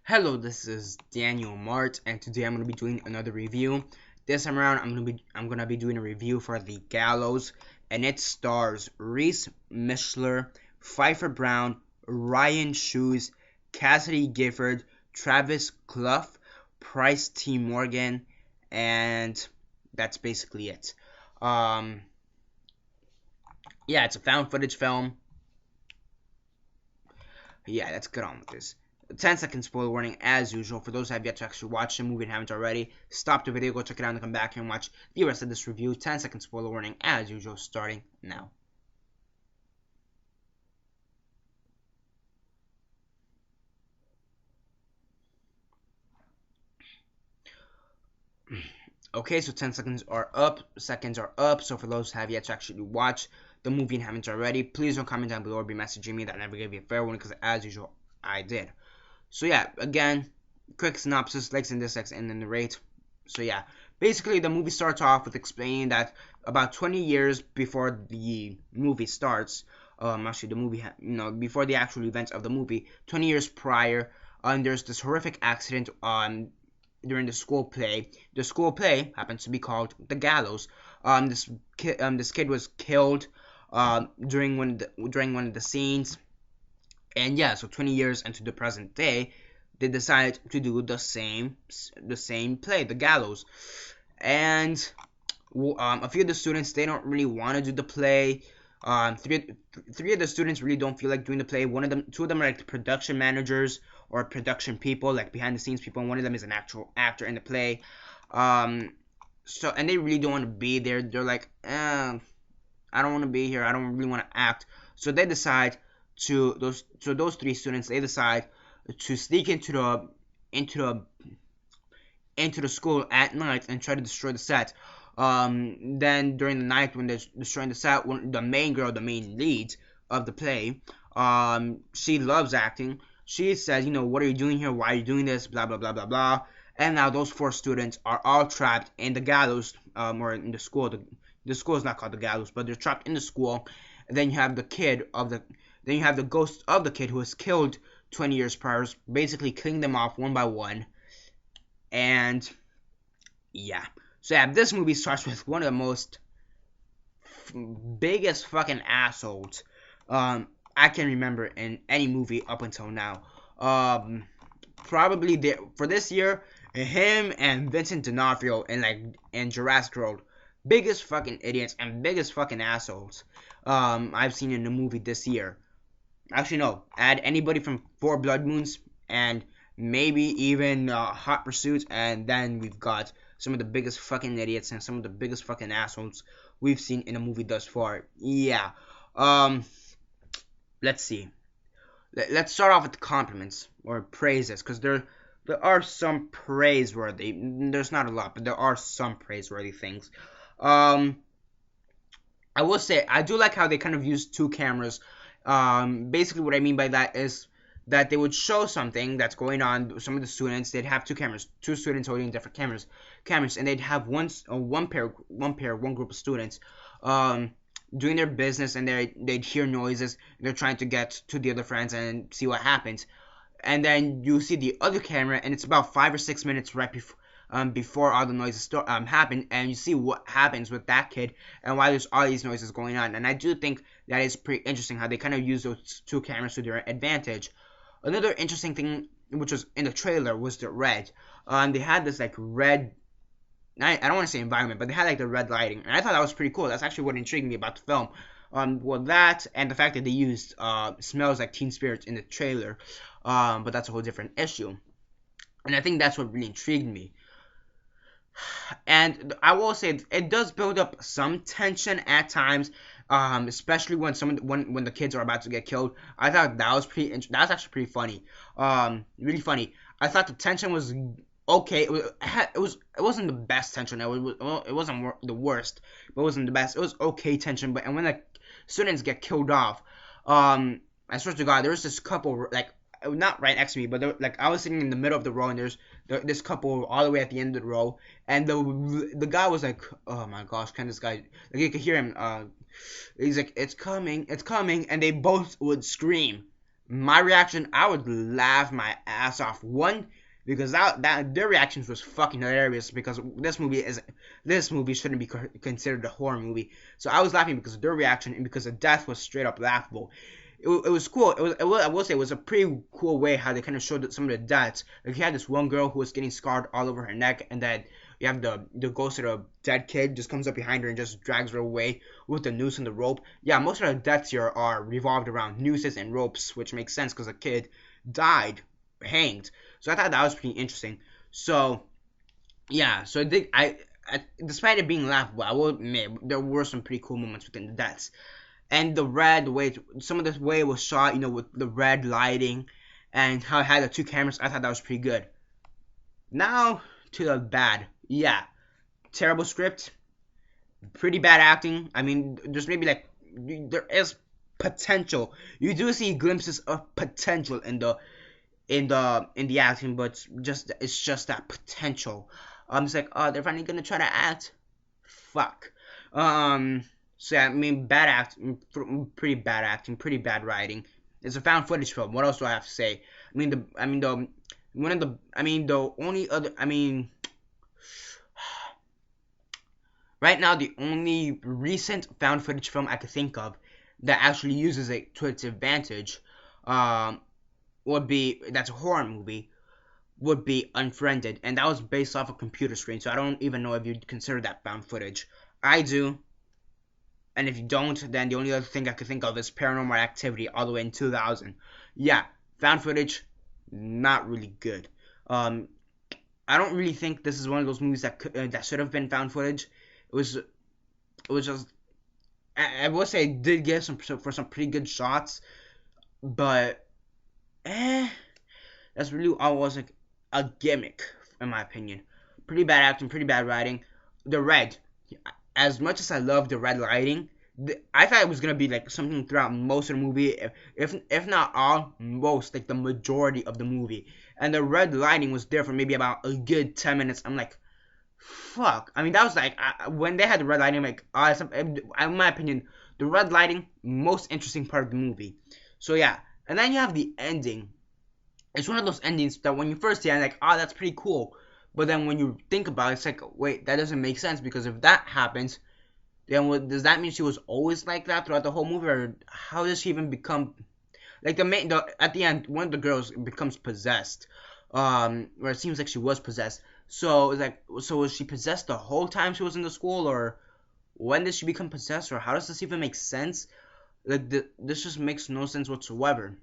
Hello, this is Daniel Mart, and today I'm gonna be doing another review. This time around, I'm gonna be doing a review for The Gallows, and it stars Reese Mishler, Pfeiffer Brown, Ryan Shoes, Cassidy Gifford, Travis Clough, Price T. Morgan, and that's basically it. Um, yeah, it's a found footage film. Yeah, let's get on with this. 10-second spoiler warning as usual. For those who have yet to actually watch the movie and haven't already, stop the video, go check it out, and come back here and watch the rest of this review. 10-second spoiler warning as usual, starting now. Okay, so 10 seconds are up. So for those who have yet to actually watch the movie and haven't already, please don't comment down below or be messaging me. That never gave you a fair warning because as usual, I did. So yeah, again, quick synopsis, likes and dislikes, and then the rate. So yeah, basically the movie starts off with explaining that about 20 years before the movie starts, actually the movie, before the actual events of the movie, 20 years prior, there's this horrific accident during the school play. The school play happens to be called The Gallows. This kid was killed during one of the scenes. And yeah, so 20 years into the present day, they decide to do the same play, The Gallows. And a few of the students, they don't really want to do the play. Three of the students really don't feel like doing the play. Two of them are like the production managers or production people, like behind the scenes people. And one of them is an actual actor in the play. And they really don't want to be there. They're like, I don't want to be here. I don't really want to act. So they decide those three students, they decide to sneak into the school at night and try to destroy the set. Then during the night when they're destroying the set, the main girl, the main lead of the play, she loves acting. She says, what are you doing here? Why are you doing this? Blah blah blah blah blah. And now those four students are all trapped in the gallows, or in the school. The school is not called the gallows, but they're trapped in the school. And then you have the ghost of the kid who was killed 20 years prior, basically killing them off one by one. And yeah. So yeah, this movie starts with one of the most biggest fucking assholes I can remember in any movie up until now. Probably for this year, him and Vincent D'Onofrio in Jurassic World, biggest fucking idiots and biggest fucking assholes I've seen in the movie this year. Actually, no. Add anybody from Four Blood Moons and maybe even Hot Pursuit, and then we've got some of the biggest fucking idiots and some of the biggest fucking assholes we've seen in a movie thus far. Yeah. Let's see. Let's start off with the compliments or praises, because there are some praiseworthy. There's not a lot, but there are some praiseworthy things. I will say I do like how they kind of use two cameras. Basically what I mean by that is that they would show something that's going on. Some of the students, they'd have two students holding different cameras, and they'd have one group of students doing their business, and they'd hear noises, and they're trying to get to the other friends and see what happens. And then you see the other camera, and it's about 5 or 6 minutes right before all the noises happen, and you see what happens with that kid and why there's all these noises going on. And I do think that is pretty interesting how they kind of use those two cameras to their advantage. Another interesting thing, which was in the trailer, was the red. They had this like red, I don't want to say environment, but they had like the red lighting, and I thought that was pretty cool. That's actually what intrigued me about the film. Well, that and the fact that they used Smells Like Teen Spirit in the trailer, but that's a whole different issue. And I think that's what really intrigued me. And I will say it does build up some tension at times, especially when when the kids are about to get killed. I thought that was actually pretty funny, really funny. I thought the tension was okay. It wasn't the best tension. It wasn't the worst, but it wasn't the best. It was okay tension. But when the students get killed off, I swear to God, there was this couple like not right next to me, but like I was sitting in the middle of the row, and there's this couple all the way at the end of the row, and the guy was like, oh my gosh, can this guy? Like you could hear him. He's like, it's coming, and they both would scream. my reaction, I would laugh my ass off. One, because their reactions was fucking hilarious, because this movie shouldn't be considered a horror movie. So I was laughing because of their reaction, and because the death was straight up laughable. It was cool. I will say it was a pretty cool way how they kind of showed some of the deaths. Like you had this one girl who was getting scarred all over her neck, and then you have the ghost of the dead kid just comes up behind her and just drags her away with the noose and the rope. Yeah, most of the deaths here are revolved around nooses and ropes, which makes sense because the kid died hanged. So I thought that was pretty interesting. So yeah, so despite it being laughable, I will admit there were some pretty cool moments within the deaths. And the way some of the way it was shot, with the red lighting and how it had the two cameras, I thought that was pretty good. Now to the bad. Yeah, terrible script, pretty bad acting. I mean, there's maybe there is potential. You do see glimpses of potential in the acting, but it's just that potential. It's like, oh, they're finally gonna try to act. Fuck. So yeah, I mean, bad acting, pretty bad acting, pretty bad writing. It's a found footage film. What else do I have to say? Right now the only recent found footage film I could think of that actually uses it to its advantage, that's a horror movie, would be Unfriended, and that was based off a computer screen. So I don't even know if you'd consider that found footage. I do. And if you don't, then the only other thing I could think of is Paranormal Activity all the way in 2000. Yeah, found footage, not really good. I don't really think this is one of those movies that should have been found footage. It was just, I will say it did get some pretty good shots, but that's really all it was, like a gimmick in my opinion. Pretty bad acting, pretty bad writing. The red, as much as I love the red lighting, I thought it was gonna be like something throughout most of the movie, if not all, most, like the majority of the movie. And the red lighting was there for maybe about a good 10 minutes. I'm like, fuck. I mean, that was like, when they had the red lighting, I'm like, in my opinion, the red lighting, most interesting part of the movie. So yeah, and then you have the ending. It's one of those endings that when you first see it, I'm like, oh, that's pretty cool. But then when you think about it, it's like, wait, that doesn't make sense, because if that happens, then does that mean she was always like that throughout the whole movie, or how does she even become, like at the end, one of the girls becomes possessed, or it seems like she was possessed. So it's like, so was she possessed the whole time she was in the school, or when did she become possessed, or how does this even make sense? Like this just makes no sense whatsoever.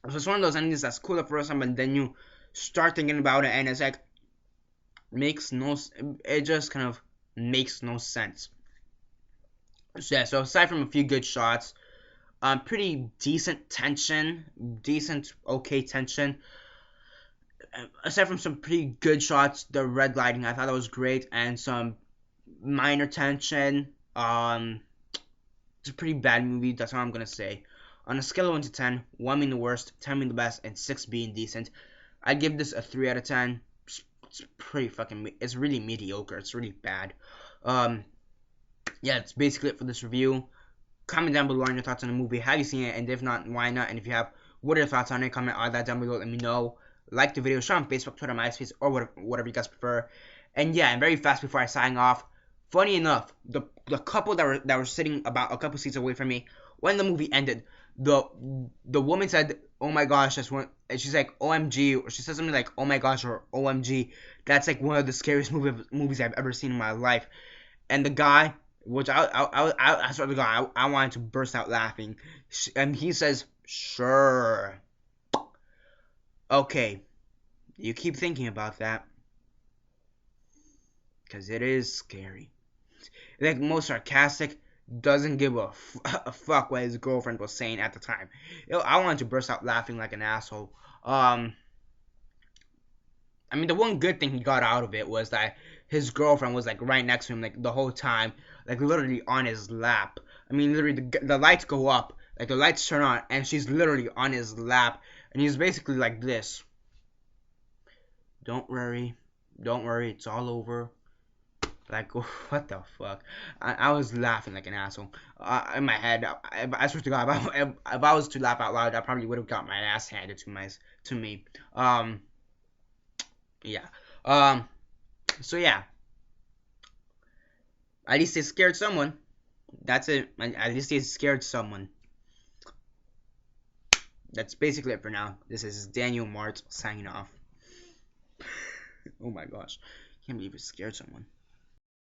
So it's one of those endings that's cool the first time, and then you start thinking about it, and it's like, it just kind of makes no sense. So yeah, so aside from a few good shots, pretty decent tension, okay tension. Aside from some pretty good shots, the red lighting, I thought that was great, and some minor tension. It's a pretty bad movie, that's all I'm gonna say. On a scale of 1 to 10, 1 being the worst, 10 being the best, and 6 being decent, I'd give this a 3 out of 10. It's pretty fucking, it's really mediocre, it's really bad. Yeah, it's basically it for this review. Comment down below on your thoughts on the movie. Have you seen it? And if not, why not? And if you have, what are your thoughts on it? Comment all that down below, let me know. Like the video, share on Facebook, Twitter, MySpace, or whatever you guys prefer. And yeah, and very fast before I sign off, funny enough, the couple that were sitting about a couple seats away from me, when the movie ended, the woman said, "Oh my gosh," and she's like, "OMG," or she said something like, "Oh my gosh," or "OMG." That's like one of the scariest movies I've ever seen in my life. And the guy, which I swear to God, I wanted to burst out laughing. And he says, "Sure." Okay, you keep thinking about that, because it is scary. Like, most sarcastic, doesn't give a fuck what his girlfriend was saying at the time. I wanted to burst out laughing like an asshole. I mean, the one good thing he got out of it was that his girlfriend was like right next to him, like the whole time, like literally on his lap. I mean, literally the lights go up, like the lights turn on, and she's literally on his lap, and he's basically like this. Don't worry, it's all over. Like, what the fuck? I was laughing like an asshole. In my head, I swear to God, if I was to laugh out loud, I probably would have got my ass handed to me. Yeah. Um, so yeah, at least they scared someone. That's it. At least they scared someone. That's basically it for now. This is Daniel Mart signing off. Oh my gosh. Can't believe it scared someone.